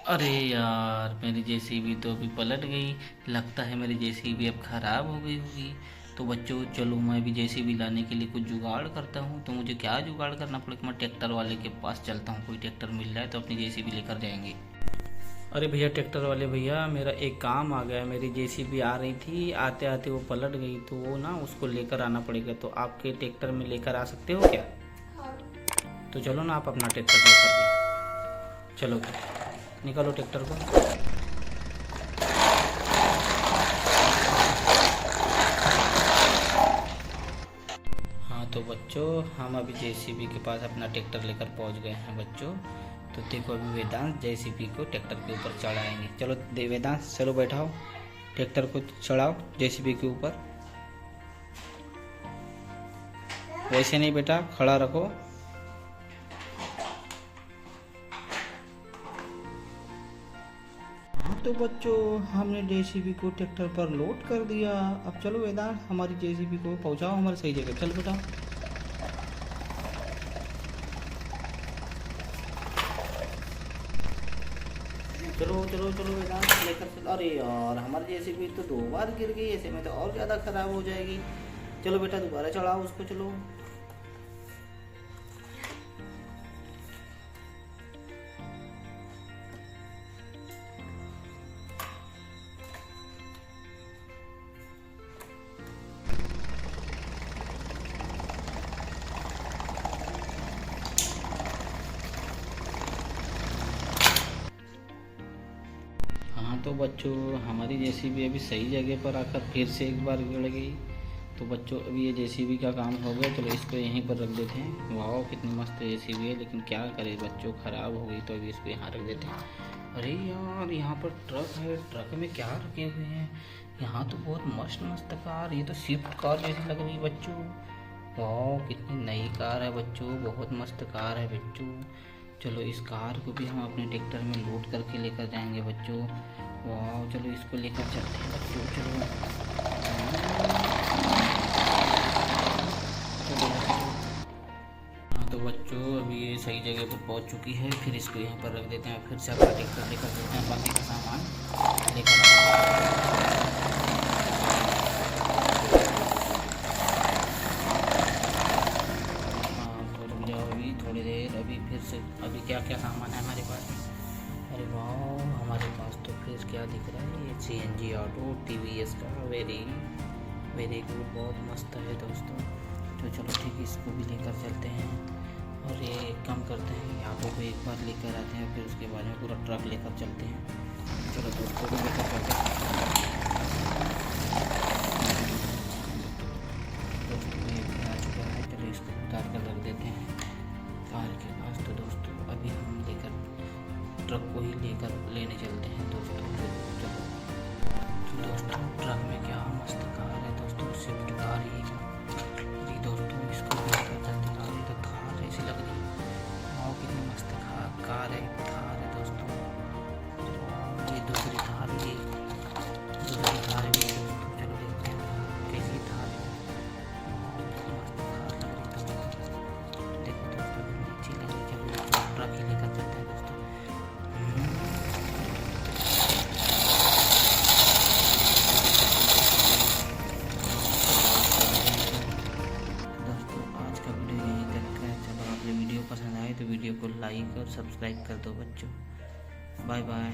अरे यार, मेरी जेसीबी तो अभी पलट गई। लगता है मेरी जेसीबी अब ख़राब हो गई होगी। तो बच्चों चलो, मैं भी जेसीबी लाने के लिए कुछ जुगाड़ करता हूँ। तो मुझे क्या जुगाड़ करना पड़ेगा? मैं ट्रैक्टर वाले के पास चलता हूँ। कोई ट्रैक्टर मिल जाए तो अपनी जेसीबी लेकर जाएंगे। अरे भैया, ट्रैक्टर वाले भैया, मेरा एक काम आ गया। मेरी जेसीबी आ रही थी, आते आते वो पलट गई। तो वो ना, उसको लेकर आना पड़ेगा। तो आपके ट्रैक्टर में लेकर आ सकते हो क्या? तो चलो ना, आप अपना ट्रैक्टर लेकर के चलो, निकालो ट्रैक्टर को। हाँ तो बच्चों, हम अभी जेसीबी के पास अपना ट्रैक्टर लेकर पहुंच गए हैं बच्चों। तो देखो, अभी वेदांत जेसीबी को ट्रैक्टर के ऊपर चढ़ाएंगे। चलो वेदांत, चलो बैठाओ, ट्रैक्टर को चढ़ाओ जेसीबी के ऊपर। वैसे नहीं बेटा, खड़ा रखो। तो बच्चों, हमने जेसीबी को ट्रैक्टर पर लोड कर दिया। अब चलो वेदांत, हमारी जेसीबी को पहुंचाओ हमारी सही जगह। चल बेटा। चलो चलो चलो वेदांत, लेकर चलो। अरे यार, हमारी जेसीबी तो 2 बार गिर गई। ऐसे में तो और ज़्यादा ख़राब हो जाएगी। चलो बेटा, दोबारा चढ़ाओ उसको। चलो। हाँ तो बच्चों, हमारी जेसीबी अभी सही जगह पर आकर फिर से एक बार गिर गई। तो बच्चों, अभी ये जेसीबी का काम हो गया। चलो इसको यहीं पर रख देते हैं। वाह, कितनी मस्त जेसीबी है। लेकिन क्या करें बच्चों, ख़राब हो गई। तो अभी इसको यहाँ रख देते हैं। अरे यार, यहाँ पर ट्रक है। ट्रक में क्या रखे हुए हैं? यहाँ तो बहुत मस्त मस्त कार। ये तो स्विफ्ट कार जैसी लग रही है बच्चों। वाह, कितनी नई कार है बच्चों। बहुत मस्त कार है बच्चों। चलो, इस कार को भी हम अपने ट्रैक्टर में लोड करके लेकर जाएंगे बच्चों। वाह, चलो इसको लेकर चलते हैं बच्चों। चलो बच्चों। हाँ तो बच्चों, अभी ये सही जगह पर पहुंच चुकी है। फिर इसको यहाँ पर रख देते हैं। फिर से अपना ट्रैक्टर लेकर चलते हैं, बाकी का सामान लेकर रुक जाओ अभी थोड़ी देर। अभी फिर से, अभी क्या क्या सामान है हमारे पास? अरे वाह, हमारे पास तो फिर क्या दिख रहा है? ये सीएनजी ऑटो टीवीएस का। वेरी वेरी गुड, बहुत मस्त है दोस्तों। तो चलो ठीक है, इसको भी लेकर चलते हैं। और ये एक काम करते हैं, ऑटो को एक बार लेकर आते हैं, फिर उसके बाद में पूरा ट्रक लेकर चलते हैं। चलो दोस्तों को लेकर चलते हैं। दोस्तों ये भी आ चुका है। चलो इसको उतार कर रख देते हैं कार के पास। तो दोस्तों, अभी हम लेकर ट्रक को ही लेकर लेने चलते हैं दोस्तों। चलो। तो दोस्तों, ट्रक में क्या मस्त कार है दोस्तों, स्विफ्ट कार ही है। जी दोस्तों, इसको लेकर चलते हैं। ये तो थार ऐसी लग रही है। वाह, कितनी मस्त कार है। थार है दोस्तों। ये दूसरी थार भी, दूसरी थार भी है दोस्तों। चलो देखते हैं कैसी थार है। मस्त थार लग रही है दोस्तों। देखो दोस्तों, कितनी अच्छी लग रही है। चलो ट्रक ही लेकर चलते हैं दोस्तों। दोस्तों, आज का वीडियो यहीं तक है। चलो, आपने वीडियो पसंद आए तो वीडियो को लाइक और सब्सक्राइब कर दो बच्चों। Bye bye.